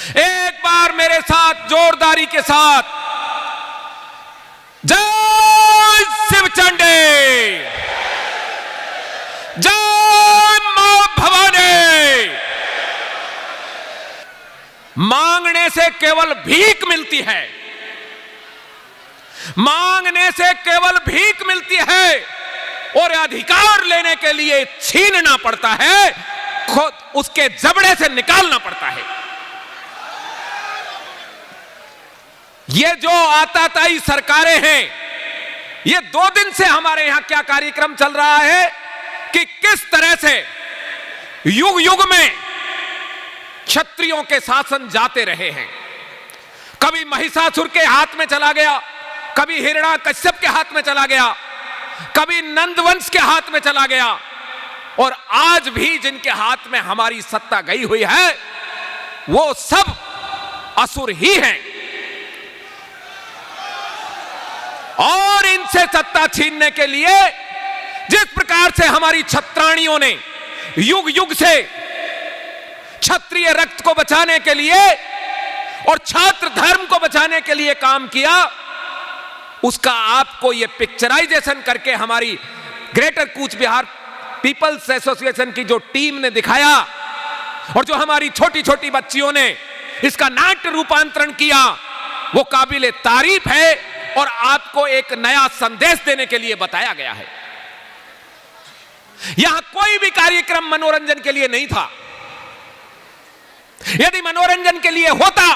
एक बार मेरे साथ जोरदारी के साथ जय शिव चंडी, जय मां भवानी। मांगने से केवल भीख मिलती है, मांगने से केवल भीख मिलती है और अधिकार लेने के लिए छीनना पड़ता है, खुद उसके जबड़े से निकालना पड़ता है। ये जो आताताई सरकारें हैं, ये 2 दिन से हमारे यहां क्या कार्यक्रम चल रहा है कि किस तरह से युग युग में क्षत्रियों के शासन जाते रहे हैं। कभी महिषासुर के हाथ में चला गया, कभी हिरण्याकश्यप के हाथ में चला गया, कभी नंदवंश के हाथ में चला गया, और आज भी जिनके हाथ में हमारी सत्ता गई हुई है वो सब असुर ही हैं। और इनसे सत्ता छीनने के लिए जिस प्रकार से हमारी छत्राणियों ने युग युग से क्षत्रिय रक्त को बचाने के लिए और छात्र धर्म को बचाने के लिए काम किया, उसका आपको ये पिक्चराइजेशन करके हमारी greater Cooch Behar peoples association की जो टीम ने दिखाया और जो हमारी छोटी छोटी बच्चियों ने इसका नाट्य रूपांतरण किया, वो काबिले तारीफ है और आपको एक नया संदेश देने के लिए बताया गया है। यहां कोई भी कार्यक्रम मनोरंजन के लिए नहीं था। यदि मनोरंजन के लिए होता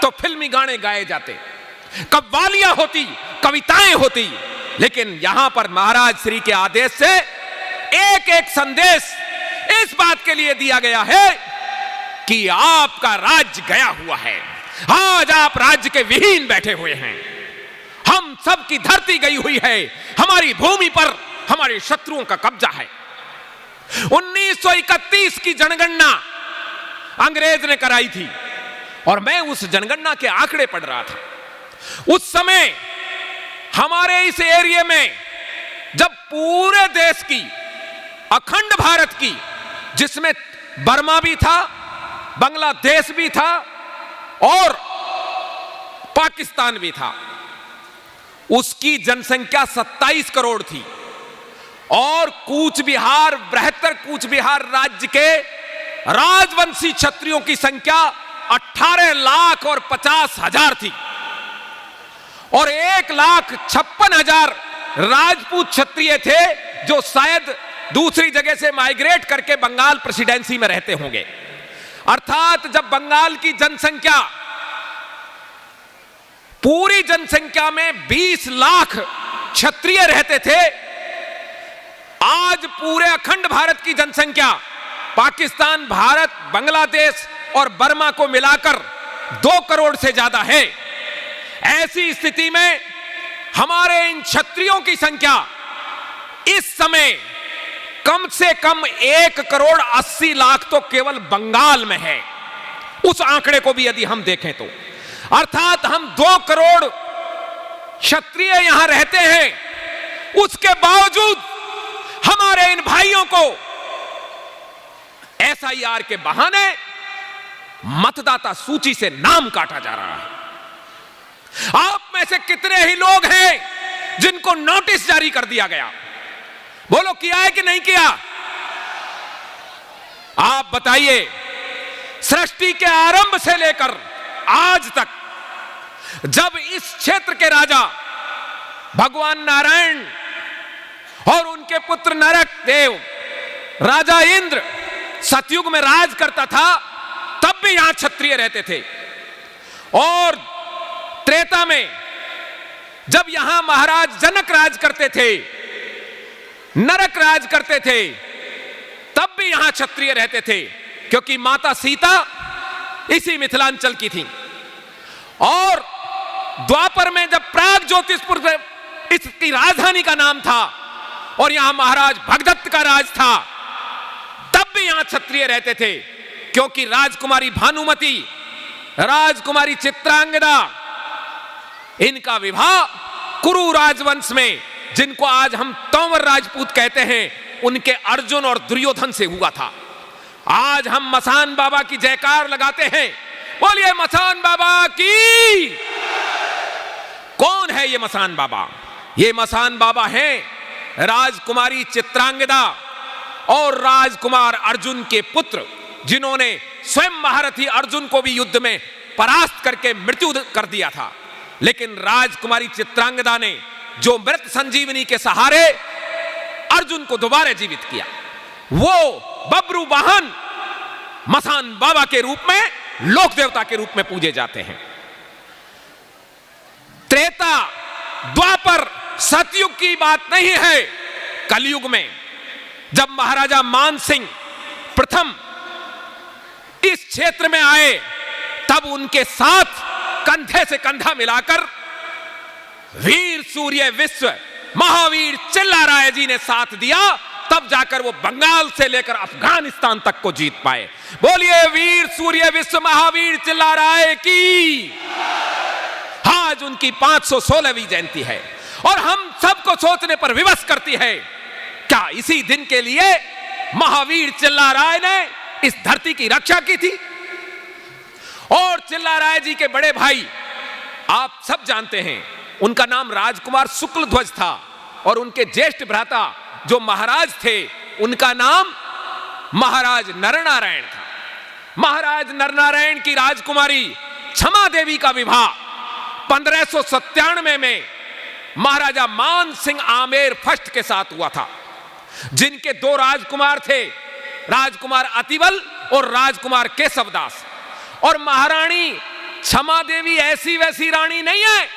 तो फिल्मी गाने गाए जाते, कव्वालियां होती, कविताएं होती, लेकिन यहां पर महाराज श्री के आदेश से एक एक संदेश इस बात के लिए दिया गया है कि आपका राज्य गया हुआ है, आज आप राज्य के विहीन बैठे हुए हैं, हम सब की धरती गई हुई है, हमारी भूमि पर हमारे शत्रुओं का कब्जा है। 1931 की जनगणना अंग्रेज ने कराई थी और मैं उस जनगणना के आंकड़े पढ़ रहा था। उस समय हमारे इस एरिया में जब पूरे देश की, अखंड भारत की, जिसमें बर्मा भी था, बांग्लादेश भी था और पाकिस्तान भी था, उसकी जनसंख्या 27 करोड़ थी और कूच बिहार, बृहत्तर कूच बिहार राज्य के राजवंशी क्षत्रियों की संख्या 18,50,000 थी और 1,56,000 राजपूत क्षत्रिय थे जो शायद दूसरी जगह से माइग्रेट करके बंगाल प्रेसिडेंसी में रहते होंगे। अर्थात जब बंगाल की जनसंख्या, पूरी जनसंख्या में 20 लाख क्षत्रिय रहते थे, आज पूरे अखंड भारत की जनसंख्या पाकिस्तान, भारत, बांग्लादेश और बर्मा को मिलाकर 2 करोड़ से ज्यादा है। ऐसी स्थिति में हमारे इन क्षत्रियों की संख्या इस समय कम से कम 1,80,00,000 तो केवल बंगाल में है। उस आंकड़े को भी यदि हम देखें तो अर्थात हम 2 करोड़ क्षत्रिय यहां रहते हैं, उसके बावजूद हमारे इन भाइयों को एसआईआर के बहाने मतदाता सूची से नाम काटा जा रहा है। आप में से कितने ही लोग हैं जिनको नोटिस जारी कर दिया गया? बोलो, किया है कि नहीं किया? आप बताइए, सृष्टि के आरंभ से लेकर आज तक जब इस क्षेत्र के राजा भगवान नारायण और उनके पुत्र नरक देव, राजा इंद्र सतयुग में राज करता था, तब भी यहां क्षत्रिय रहते थे। और त्रेता में जब यहां महाराज जनक राज करते थे, नरक राज करते थे, तब भी यहां क्षत्रिय रहते थे, क्योंकि माता सीता इसी मिथिलांचल की थी। और द्वापर में जब प्राग ज्योतिषपुर इसकी राजधानी का नाम था और यहां महाराज भगदत्त का राज था, तब भी यहां क्षत्रिय रहते थे, क्योंकि राजकुमारी भानुमति, राजकुमारी चित्रांगदा, इनका विवाह कुरु राजवंश में, जिनको आज हम तोमर राजपूत कहते हैं, उनके अर्जुन और दुर्योधन से हुआ था। आज हम मसान बाबा की जयकार लगाते हैं बोलिए मसान बाबा की। कौन है ये मसान बाबा? ये मसान बाबा हैं राजकुमारी चित्रांगदा और राजकुमार अर्जुन के पुत्र, जिन्होंने स्वयं महारथी अर्जुन को भी युद्ध में परास्त करके मृत्यु कर दिया था। लेकिन राजकुमारी चित्रांगदा ने जो मृत संजीवनी के सहारे अर्जुन को दोबारा जीवित किया, वो बब्रू वाहन मसान बाबा के रूप में, लोक देवता के रूप में पूजे जाते हैं। त्रेता द्वापर सतयुग की बात नहीं है। कलयुग में जब महाराजा मान सिंह प्रथम इस क्षेत्र में आए, तब उनके साथ कंधे से कंधा मिलाकर वीर सूर्य विश्व महावीर चिल्लाराय जी ने साथ दिया, तब जाकर वो बंगाल से लेकर अफगानिस्तान तक को जीत पाए। बोलिए वीर सूर्य विश्व महावीर चिल्लाराय की। आज उनकी 516वीं जयंती है और हम सबको सोचने पर विवश करती है, क्या इसी दिन के लिए महावीर चिल्लाराय ने इस धरती की रक्षा की थी? और चिल्लाराय जी के बड़े भाई आप सब जानते हैं, उनका नाम राजकुमार शुक्ल ध्वज था और उनके ज्येष्ठ भ्राता जो महाराज थे, उनका नाम महाराज नरनारायण था। महाराज नरनारायण की राजकुमारी क्षमा देवी का विवाह 1597 में महाराजा मान सिंह आमेर फर्स्ट के साथ हुआ था, जिनके दो राजकुमार थे, राजकुमार अतिबल और राजकुमार केशवदास। और महारानी क्षमा देवी ऐसी वैसी रानी नहीं है,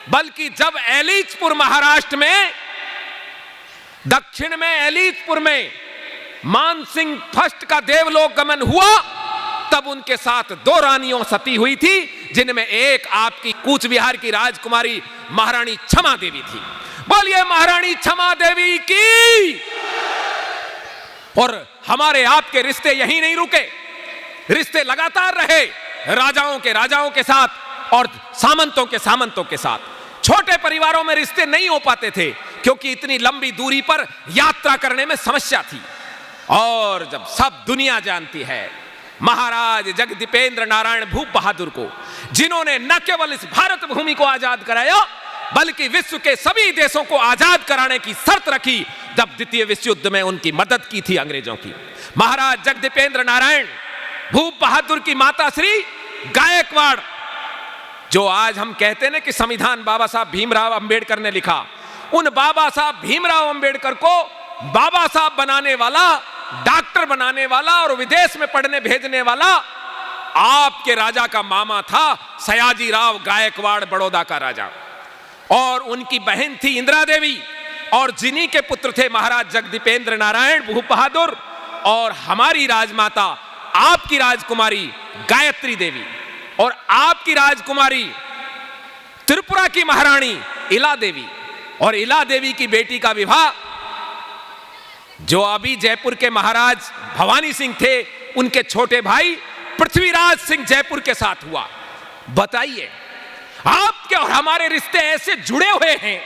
बल्कि जब एलिचपुर महाराष्ट्र में, दक्षिण में एलिचपुर में मान सिंह फर्स्ट का देवलोक गमन हुआ, तब उनके साथ दो रानियों सती हुई थी, जिनमें एक आपकी कूच बिहार की राजकुमारी महारानी क्षमा देवी थी। बोलिए महारानी क्षमा देवी की। और हमारे आपके रिश्ते यहीं नहीं रुके, रिश्ते लगातार रहे राजाओं के साथ और सामंतों के साथ। छोटे परिवारों में रिश्ते नहीं हो पाते थे, क्योंकि इतनी लंबी दूरी पर यात्रा करने में समस्या थी। और जब सब दुनिया जानती है महाराज जगदीपेंद्र नारायण भूप बहादुर को, जिन्होंने न केवल इस भारत भूमि को आजाद कराया, बल्कि विश्व के सभी देशों को आजाद कराने की शर्त रखी, जब द्वितीय विश्व युद्ध में उनकी मदद की थी अंग्रेजों की। महाराज जगदीपेंद्र नारायण भूप बहादुर की माता श्री गायकवाड़, जो आज हम कहते हैं ना कि संविधान बाबा साहब भीमराव अंबेडकर ने लिखा, उन बाबा साहब भीमराव अंबेडकर को बाबा साहब बनाने वाला, डॉक्टर बनाने वाला और विदेश में पढ़ने भेजने वाला आपके राजा का मामा था सयाजी राव गायकवाड़, बड़ौदा का राजा। और उनकी बहन थी इंदिरा देवी, और जिन्हीं के पुत्र थे महाराज जगदीपेंद्र नारायण भूप बहादुर और हमारी राजमाता आपकी राजकुमारी गायत्री देवी और आपकी राजकुमारी त्रिपुरा की महारानी इला देवी। और इला देवी की बेटी का विवाह जो अभी जयपुर के महाराज भवानी सिंह थे, उनके छोटे भाई पृथ्वीराज सिंह जयपुर के साथ हुआ। बताइए, आपके और हमारे रिश्ते ऐसे जुड़े हुए हैं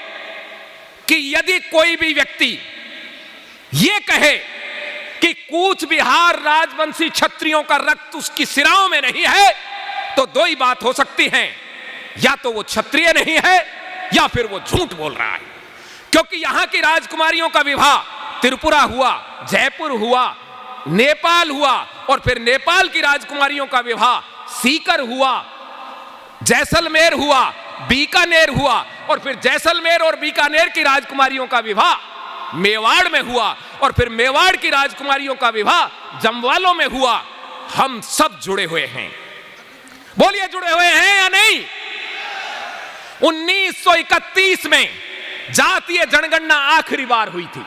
कि यदि कोई भी व्यक्ति यह कहे कि कूच बिहार राजवंशी क्षत्रियों का रक्त उसकी सिराओं में नहीं है, तो दो ही बात हो सकती है, या तो वो क्षत्रिय नहीं है या फिर वो झूठ बोल रहा है। क्योंकि यहां की राजकुमारियों का विवाह त्रिपुरा हुआ, जयपुर हुआ, नेपाल हुआ, और फिर नेपाल की राजकुमारियों का विवाह सीकर हुआ, जैसलमेर हुआ, बीकानेर हुआ, और फिर जैसलमेर और बीकानेर की राजकुमारियों का विवाह मेवाड़ में हुआ, और फिर मेवाड़ की राजकुमारियों का विवाह जमवालों में हुआ। हम सब जुड़े हुए हैं। बोलिए, जुड़े हुए हैं या नहीं? 1931 में जातीय जनगणना आखिरी बार हुई थी,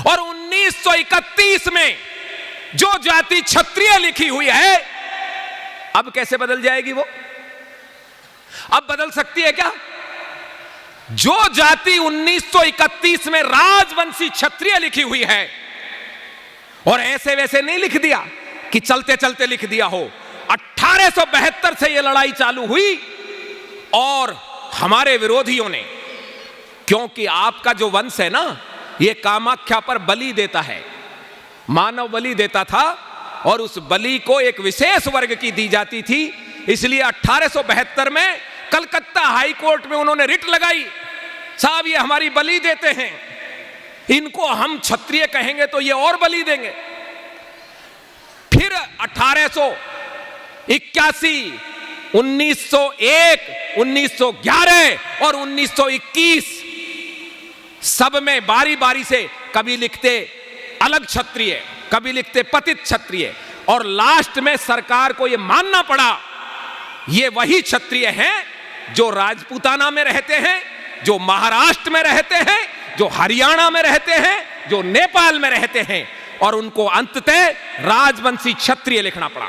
और 1931 में जो जाति क्षत्रिय लिखी हुई है, अब कैसे बदल जाएगी वो? अब बदल सकती है क्या? जो जाति 1931 में राजवंशी क्षत्रिय लिखी हुई है, और ऐसे वैसे नहीं लिख दिया कि चलते चलते लिख दिया हो। 1872 से यह लड़ाई चालू हुई, और हमारे विरोधियों ने, क्योंकि आपका जो वंश है ना, यह कामाख्या पर बलि देता है, मानव बलि देता था, और उस बलि को एक विशेष वर्ग की दी जाती थी। इसलिए 1872 में कलकत्ता हाई कोर्ट में उन्होंने रिट लगाई, साहब ये हमारी बलि देते हैं, इनको हम क्षत्रिय कहेंगे तो ये और बलि देंगे। फिर 1881, 1901, 1911 और 1921 सब में बारी बारी से कभी लिखते अलग क्षत्रिय, कभी लिखते पतित क्षत्रिय, और लास्ट में सरकार को यह मानना पड़ा ये वही क्षत्रिय हैं जो राजपूताना में रहते हैं, जो महाराष्ट्र में रहते हैं, जो हरियाणा में रहते हैं, जो नेपाल में रहते हैं, और उनको अंततः राजवंशी क्षत्रिय लिखना पड़ा।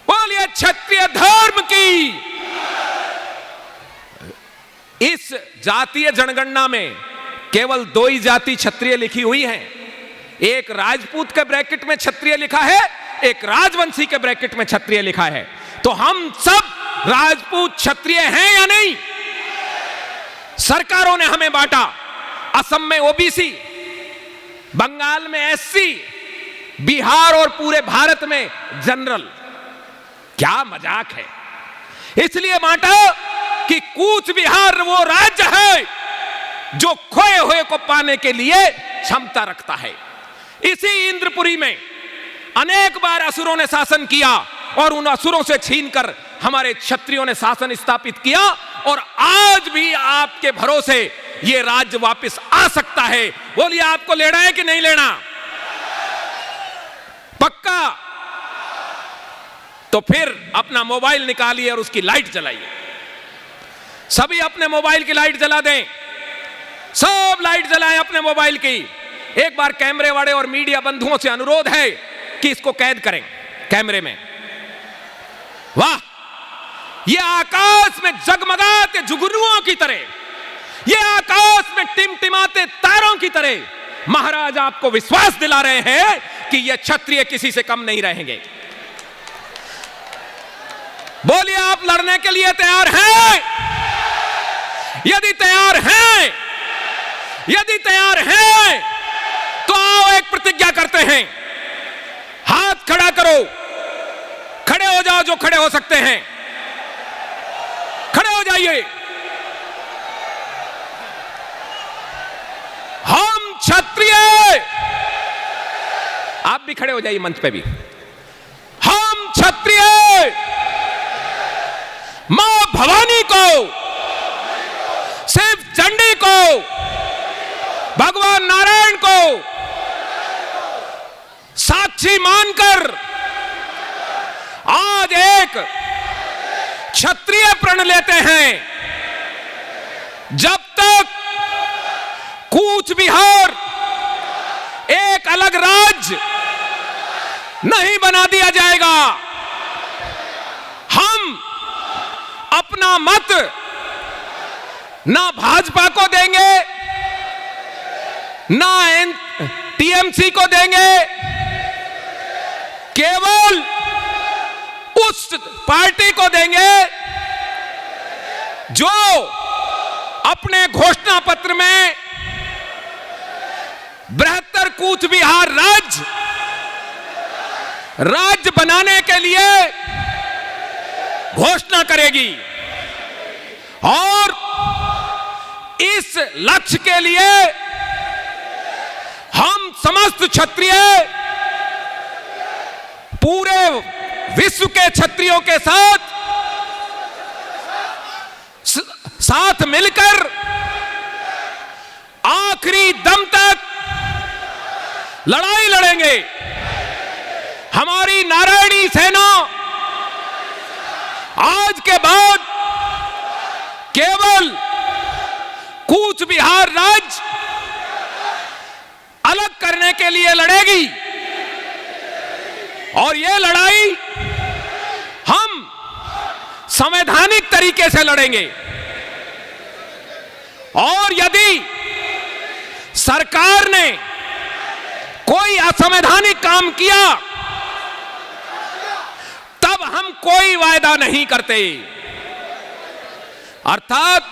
बोलिए क्षत्रिय धर्म की। इस जातीय जनगणना में केवल 2 ही जाति क्षत्रिय लिखी हुई हैं, एक राजपूत के ब्रैकेट में क्षत्रिय लिखा है, एक राजवंशी के ब्रैकेट में क्षत्रिय लिखा है। तो हम सब राजपूत क्षत्रिय हैं या नहीं? सरकारों ने हमें बांटा, असम में ओबीसी, बंगाल में एससी, बिहार और पूरे भारत में जनरल। क्या मजाक है। इसलिए बांटा कि कूच बिहार वो राज्य है जो खोए हुए को पाने के लिए क्षमता रखता है। इसी इंद्रपुरी में अनेक बार असुरों ने शासन किया और उन असुरों से छीनकर हमारे क्षत्रियों ने शासन स्थापित किया, और आज भी आपके भरोसे ये राज्य वापस आ सकता है। बोलिए आपको लेना है कि नहीं लेना? पक्का? तो फिर अपना मोबाइल निकालिए और उसकी लाइट जलाइए। सभी अपने मोबाइल की लाइट जला दें, सब लाइट जलाएं अपने मोबाइल की। एक बार कैमरे वाले और मीडिया बंधुओं से अनुरोध है कि इसको कैद करें कैमरे में। वाह, ये आकाश में जगमगाते जुगनुओं की तरह, ये आकाश में टिमटिमाते तारों की तरह महाराज आपको विश्वास दिला रहे हैं कि ये क्षत्रिय किसी से कम नहीं रहेंगे। बोलिए आप लड़ने के लिए तैयार हैं? यदि तैयार हैं, यदि तैयार हैं तो आओ एक प्रतिज्ञा करते हैं। हाथ खड़ा करो, खड़े हो जाओ जो खड़े हो सकते हैं, खड़े हो जाइए। हम क्षत्रिय, आप भी खड़े हो जाइए मंच पे भी। हम क्षत्रिय मां भवानी को, शिव चंडी को, भगवान नारायण को साक्षी मानकर आज एक क्षत्रिय प्रण लेते हैं। जब तक कूच बिहार एक अलग राज्य नहीं बना दिया जाएगा, हम अपना मत ना भाजपा को देंगे, ना टीएमसी को देंगे, केवल उस पार्टी को देंगे जो अपने घोषणा पत्र में बृहत्तर कूच बिहार राज्य बनाने के लिए घोषणा करेगी। और इस लक्ष्य के लिए हम समस्त क्षत्रिय पूरे विश्व के क्षत्रियों के साथ मिलकर आखिरी दम तक लड़ाई लड़ेंगे। हमारी नारायणी सेना आज के बाद केवल कूच बिहार राज्य अलग करने के लिए लड़ेगी, और यह लड़ाई हम संवैधानिक तरीके से लड़ेंगे। और यदि सरकार ने कोई असंवैधानिक काम किया तब हम कोई वायदा नहीं करते। अर्थात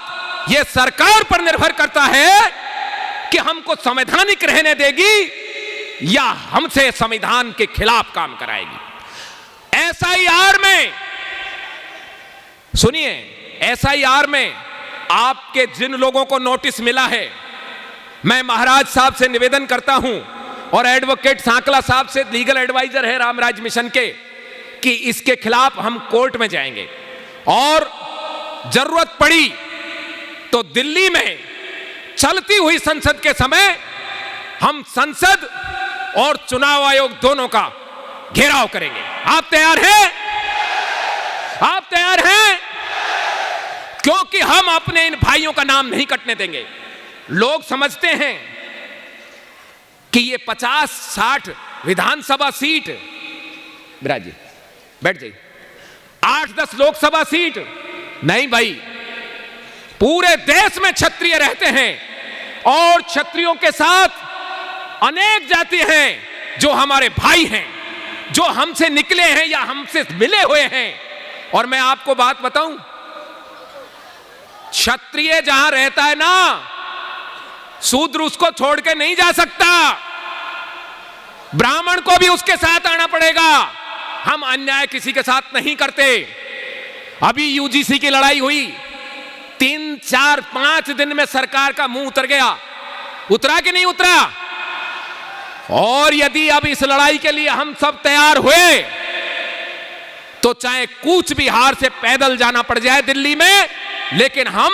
यह सरकार पर निर्भर करता है कि हमको संवैधानिक रहने देगी या हमसे संविधान के खिलाफ काम कराएगी। एसआईआर में सुनिए, एसआईआर में आपके जिन लोगों को नोटिस मिला है, मैं महाराज साहब से निवेदन करता हूं और एडवोकेट सांकला साहब से, लीगल एडवाइजर है रामराज मिशन के, कि इसके खिलाफ हम कोर्ट में जाएंगे और जरूरत पड़ी तो दिल्ली में चलती हुई संसद के समय हम संसद और चुनाव आयोग दोनों का घेराव करेंगे। आप तैयार हैं? आप तैयार हैं? क्योंकि हम अपने इन भाइयों का नाम नहीं कटने देंगे। लोग समझते हैं कि ये 50-60 विधानसभा सीट, विराज जी बैठ जाइए, 8-10 लोकसभा सीट नहीं भाई, पूरे देश में क्षत्रिय रहते हैं और क्षत्रियों के साथ अनेक जाति हैं जो हमारे भाई हैं, जो हमसे निकले हैं या हमसे मिले हुए हैं। और मैं आपको बात बताऊं, क्षत्रिय जहां रहता है ना, शूद्र उसको छोड़ के नहीं जा सकता, ब्राह्मण को भी उसके साथ आना पड़ेगा। हम अन्याय किसी के साथ नहीं करते। अभी यूजीसी की लड़ाई हुई, 3, 4, 5 दिन में सरकार का मुंह उतर गया। उतरा कि नहीं उतरा? और यदि अब इस लड़ाई के लिए हम सब तैयार हुए तो चाहे कूच बिहार से पैदल जाना पड़ जाए दिल्ली में, लेकिन हम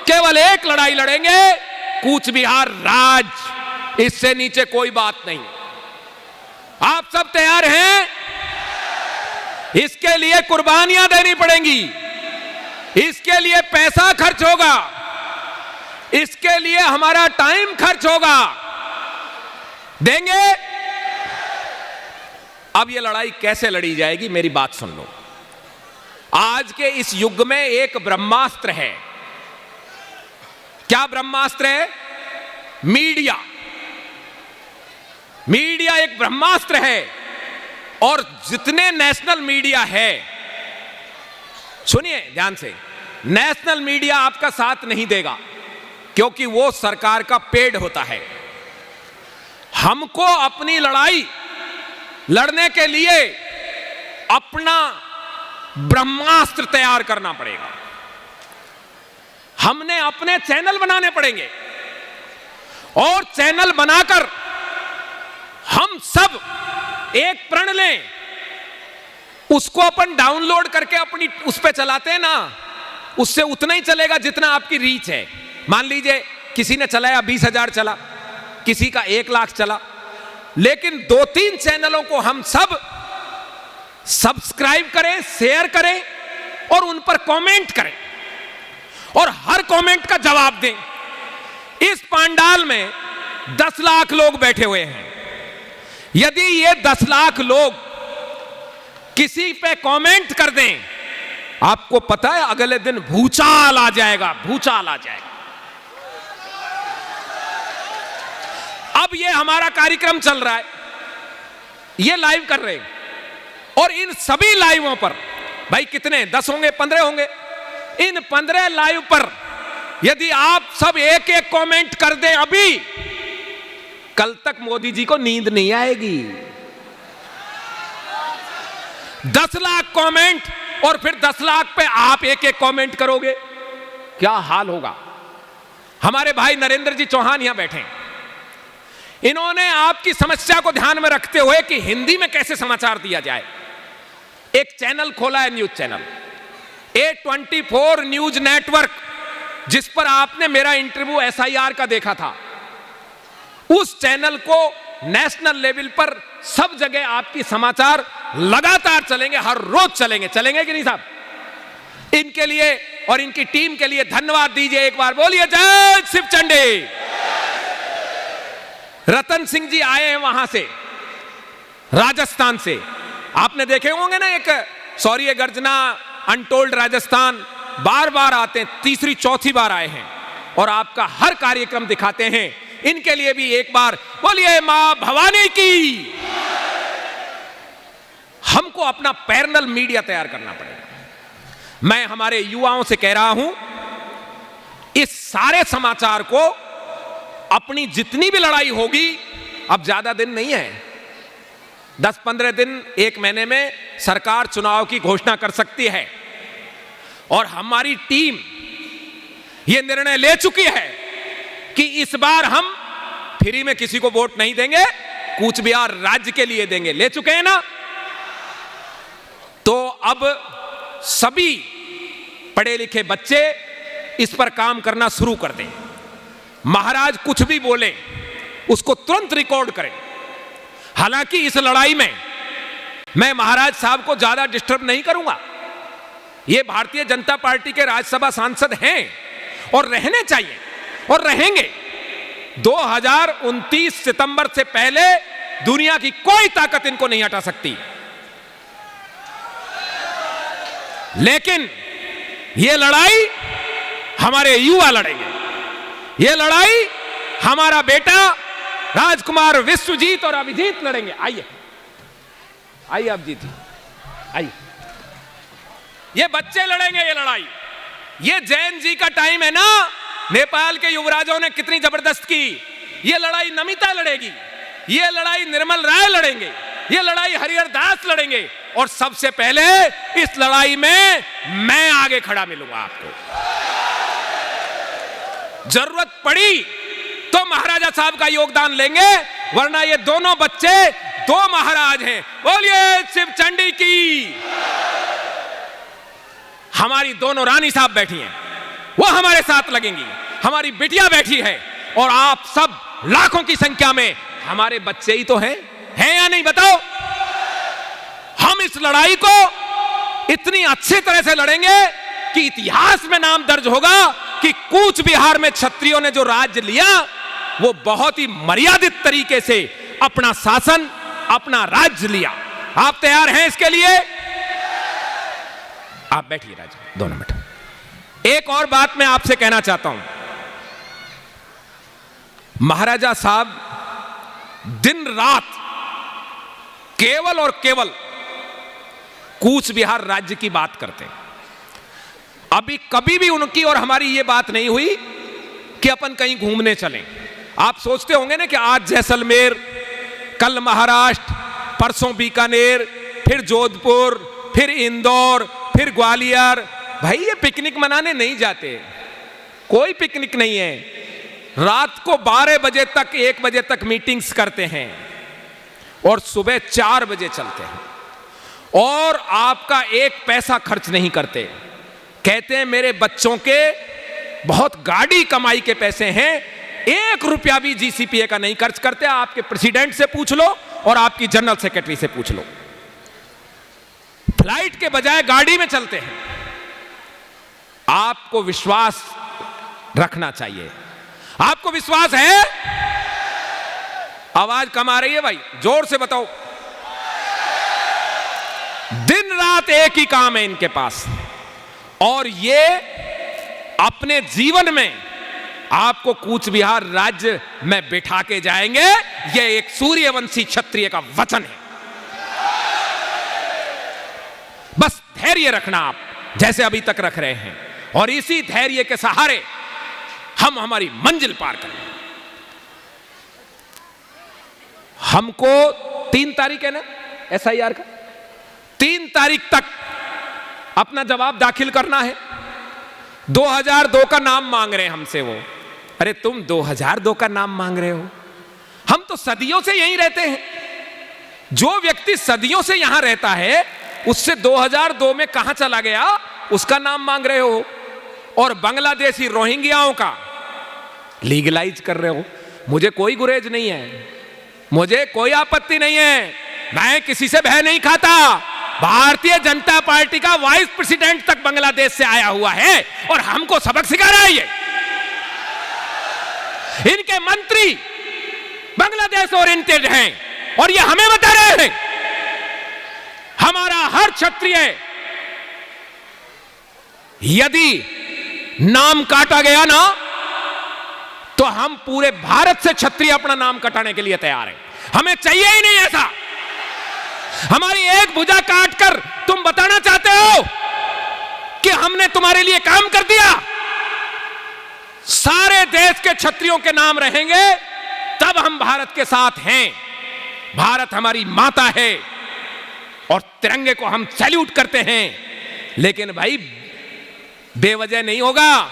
केवल एक लड़ाई लड़ेंगे, कूच बिहार राज, इससे नीचे कोई बात नहीं। आप सब तैयार हैं? इसके लिए कुर्बानियां देनी पड़ेंगी, इसके लिए पैसा खर्च होगा, इसके लिए हमारा टाइम खर्च होगा। देंगे? अब ये लड़ाई कैसे लड़ी जाएगी, मेरी बात सुन लो। आज के इस युग में एक ब्रह्मास्त्र है। क्या ब्रह्मास्त्र है? मीडिया। मीडिया एक ब्रह्मास्त्र है। और जितने नेशनल मीडिया है, सुनिए ध्यान से, नेशनल मीडिया आपका साथ नहीं देगा क्योंकि वो सरकार का पेड होता है। हमको अपनी लड़ाई लड़ने के लिए अपना ब्रह्मास्त्र तैयार करना पड़ेगा। हमने अपने चैनल बनाने पड़ेंगे और चैनल बनाकर हम सब एक प्रण लें, उसको अपन डाउनलोड करके अपनी उस पे चलाते हैं ना, उससे उतना ही चलेगा जितना आपकी रीच है। मान लीजिए किसी ने चलाया 20,000 चला, किसी का 1 लाख चला, लेकिन 2-3 चैनलों को हम सब सब्सक्राइब करें, शेयर करें और उन पर कमेंट करें और हर कमेंट का जवाब दें। इस पंडाल में 10 लाख लोग बैठे हुए हैं। यदि ये 10 लाख लोग किसी पे कमेंट कर दें, आपको पता है अगले दिन भूचाल आ जाएगा, भूचाल आ जाएगा। अब ये हमारा कार्यक्रम चल रहा है, ये लाइव कर रहे हैं और इन सभी लाइवों पर, भाई कितने 10 होंगे 15 होंगे, इन 15 लाइव पर यदि आप सब एक एक कमेंट कर दें, अभी कल तक मोदी जी को नींद नहीं आएगी। 10 लाख कमेंट और फिर 10 लाख पे आप एक एक कमेंट करोगे, क्या हाल होगा। हमारे भाई नरेंद्र जी चौहान यहां बैठे हैं, इन्होंने आपकी समस्या को ध्यान में रखते हुए कि हिंदी में कैसे समाचार दिया जाए, एक चैनल खोला है, news channel A24 news network, जिस पर आपने मेरा इंटरव्यू एसआईआर का देखा था। उस चैनल को नेशनल लेवल पर सब जगह आपकी समाचार लगातार चलेंगे, हर रोज चलेंगे। चलेंगे कि नहीं साहब? इनके लिए और इनकी टीम के लिए धन्यवाद दीजिए, एक बार बोलिए जय शिव चंडी। रतन सिंह जी आए हैं वहां से, राजस्थान से, आपने देखे होंगे ना, एक सौर्य गर्जना, अनटोल्ड राजस्थान, बार बार आते हैं, 3री-4थी बार आए हैं और आपका हर कार्यक्रम दिखाते हैं। इनके लिए भी एक बार बोलिए मां भवानी की। हमको अपना पैरेलल मीडिया तैयार करना पड़ेगा। मैं हमारे युवाओं से कह रहा हूं, इस सारे समाचार को अपनी जितनी भी लड़ाई होगी अब ज्यादा दिन नहीं है, 10-15 दिन, 1 महीने में सरकार चुनाव की घोषणा कर सकती है। और हमारी टीम यह निर्णय ले चुकी है कि इस बार हम फ्री में किसी को वोट नहीं देंगे, कूच बिहार राज्य के लिए देंगे। ले चुके हैं ना? तो अब सभी पढ़े लिखे बच्चे इस पर काम करना शुरू कर दें। महाराज कुछ भी बोले उसको तुरंत रिकॉर्ड करें। हालांकि इस लड़ाई में मैं महाराज साहब को ज्यादा डिस्टर्ब नहीं करूंगा। ये भारतीय जनता पार्टी के राज्यसभा सांसद हैं और रहने चाहिए और रहेंगे। 2029 सितंबर से पहले दुनिया की कोई ताकत इनको नहीं हटा सकती। लेकिन यह लड़ाई हमारे युवा लड़ेंगे। यह लड़ाई हमारा बेटा राजकुमार विश्वजीत और अभिजीत लड़ेंगे। आइए आइए अभिजीत जी आइए। ये बच्चे लड़ेंगे ये लड़ाई। ये जैन जी का टाइम है ना, नेपाल के युवराजों ने कितनी जबरदस्त की। ये लड़ाई नमिता लड़ेगी, ये लड़ाई निर्मल राय लड़ेंगे, ये लड़ाई हरिहर दास लड़ेंगे और सबसे पहले इस लड़ाई में मैं आगे खड़ा मिलूंगा आपको। जरूरत पड़ी तो महाराजा साहब का योगदान लेंगे, वरना ये दोनों बच्चे 2 महाराज हैं। बोलिए शिव चंडी की। हमारी दोनों रानी साहब बैठी हैं, वो हमारे साथ लगेंगी। हमारी बिटिया बैठी है और आप सब लाखों की संख्या में हमारे बच्चे ही तो हैं या नहीं बताओ? हम इस लड़ाई को इतनी अच्छी तरह से लड़ेंगे कि इतिहास में नाम दर्ज होगा कि कूच बिहार में क्षत्रियों ने जो राज्य लिया वो बहुत ही मर्यादित तरीके से अपना शासन, अपना राज्य लिया। आप तैयार हैं इसके लिए? आप बैठिए राजा 2 मिनट। एक और बात मैं आपसे कहना चाहता हूं। महाराजा साहब दिन रात केवल और केवल कूच बिहार राज्य की बात करते हैं। अभी कभी भी उनकी और हमारी ये बात नहीं हुई कि अपन कहीं घूमने चलें। आप सोचते होंगे ना कि आज जैसलमेर, कल महाराष्ट्र, परसों बीकानेर, फिर जोधपुर, फिर इंदौर, फिर ग्वालियर। भाई ये पिकनिक मनाने नहीं जाते, कोई पिकनिक नहीं है। रात को 12 बजे तक, 1 बजे तक मीटिंग्स करते हैं और सुबह 4 बजे चलते हैं और आपका 1 पैसा खर्च नहीं करते। कहते हैं मेरे बच्चों के बहुत गाड़ी कमाई के पैसे हैं, 1 रुपया भी जीसीपीए का नहीं खर्च करते। आपके प्रेसिडेंट से पूछ लो और आपकी जनरल सेक्रेटरी से पूछ लो। फ्लाइट के बजाय गाड़ी में चलते हैं। आपको विश्वास रखना चाहिए। आपको विश्वास है? आवाज कम आ रही है भाई, जोर से बताओ। दिन रात एक ही काम है इनके पास और ये अपने जीवन में आपको कूच बिहार राज्य में बिठा के जाएंगे। ये एक सूर्यवंशी क्षत्रिय का वचन है। बस धैर्य रखना आप, जैसे अभी तक रख रहे हैं, और इसी धैर्य के सहारे हम हमारी मंजिल पार करें। हमको 3 तारीख है ना SIR का, 3 तारीख तक अपना जवाब दाखिल करना है। 2002 का नाम मांग रहे हैं हमसे वो। अरे तुम 2002 का नाम मांग रहे हो? हम तो सदियों से यहीं रहते हैं। जो व्यक्ति सदियों से यहां रहता है उससे 2002 में कहां चला गया उसका नाम मांग रहे हो, और बांग्लादेशी रोहिंग्याओं का लीगलाइज कर रहे हो। मुझे कोई गुरेज नहीं है, मुझे कोई आपत्ति नहीं है, मैं किसी से भय नहीं खाता। भारतीय जनता पार्टी का वाइस प्रेसिडेंट तक बांग्लादेश से आया हुआ है और हमको सबक सिखा रहा है ये। इनके मंत्री बांग्लादेश ओरिएंटेड हैं और ये हमें बता रहे हैं। हमारा हर क्षत्रिय, यदि नाम काटा गया ना तो हम पूरे भारत से क्षत्रिय अपना नाम कटाने के लिए तैयार हैं। हमें चाहिए ही नहीं ऐसा। हमारी एक भुजा काटकर तुम बताना चाहते हो कि हमने तुम्हारे लिए काम कर दिया? सारे देश के क्षत्रियों के नाम रहेंगे, तब हम भारत के साथ हैं। भारत हमारी माता है और तिरंगे को हम सैल्यूट करते हैं। लेकिन भाई बेवजह नहीं होगा।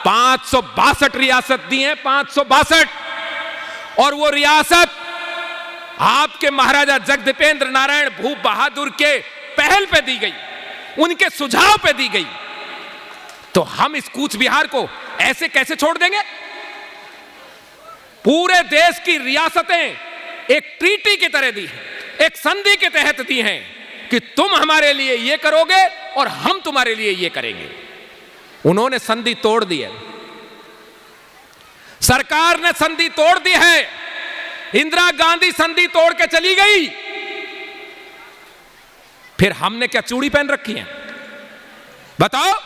562 रियासत दी हैं, 562, और वो रियासत आपके महाराजा जगदीपेंद्र नारायण भूप बहादुर के पहल पे दी गई, उनके सुझाव पे दी गई। तो हम इस कूच बिहार को ऐसे कैसे छोड़ देंगे? पूरे देश की रियासतें एक ट्रीटी की तरह दी हैं, एक संधि के तहत दी हैं कि तुम हमारे लिए ये करोगे और हम तुम्हारे लिए ये करेंगे। उन्होंने संधि तोड़ दी है, सरकार ने संधि तोड़ दी है। इंदिरा गांधी संधि तोड़ के चली गई, फिर हमने क्या चूड़ी पहन रखी है? बताओ।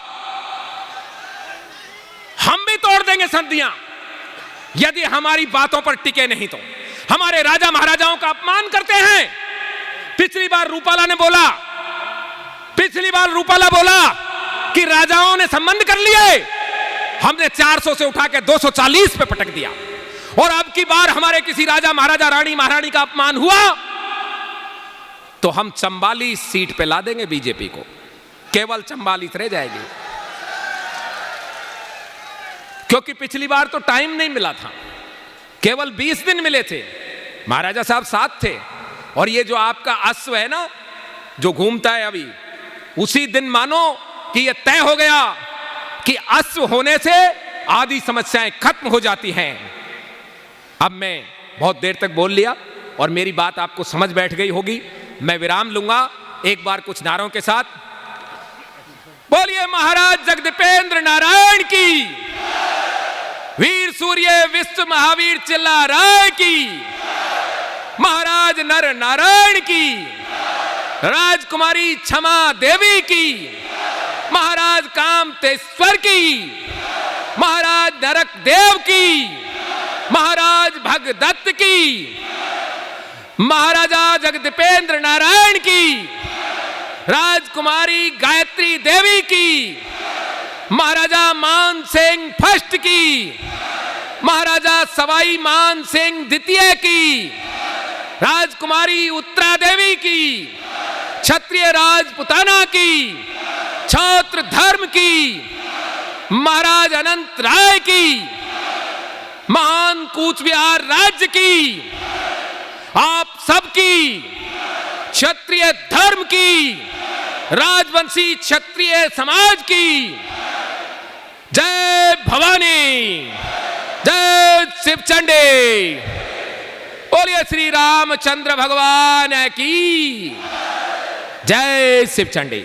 हम भी तोड़ देंगे संधियां यदि हमारी बातों पर टिके नहीं तो। हमारे राजा महाराजाओं का अपमान करते हैं। पिछली बार रूपाला बोला कि राजाओं ने संबंध कर लिए, हमने 400 से उठा के 240 पे पटक दिया। और अब की बार हमारे किसी राजा महाराजा रानी महारानी का अपमान हुआ तो हम 44 सीट पे ला देंगे बीजेपी को, केवल 44 रह जाएगी। क्योंकि पिछली बार तो टाइम नहीं मिला था, केवल 20 दिन मिले थे, महाराजा साहब साथ थे। और ये जो आपका अश्व है ना जो घूमता है अभी, उसी दिन मानो कि ये तय हो गया कि अश्व होने से आदि समस्याएं खत्म हो जाती हैं। अब मैं बहुत देर तक बोल लिया और मेरी बात आपको समझ बैठ गई होगी। मैं विराम लूंगा एक बार कुछ नारों के साथ। बोलिए महाराज जगदीपेंद्र नारायण की, वीर सूर्य विश्व महावीर चिल्ला राय की, महाराज नर नारायण की, राजकुमारी क्षमा देवी की, महाराज कामतेश्वर की, महाराज नरक देव की, महाराज भगदत्त की, महाराजा जगदीपेंद्र नारायण की, राजकुमारी गायत्री देवी की, महाराजा मान सिंह फर्स्ट की, महाराजा सवाई मान सिंह द्वितीय की, राजकुमारी उत्तरा देवी की, क्षत्रिय राजपुताना की, छात्र धर्म की, महाराज अनंत राय की, महान कूच बिहार राज्य की, आप सबकी क्षत्रिय धर्म की, राजवंशी क्षत्रिय समाज की जय भवानी, जय शिवचंडी। बोलिए श्री रामचंद्र भगवान की जय। शिवचंडी।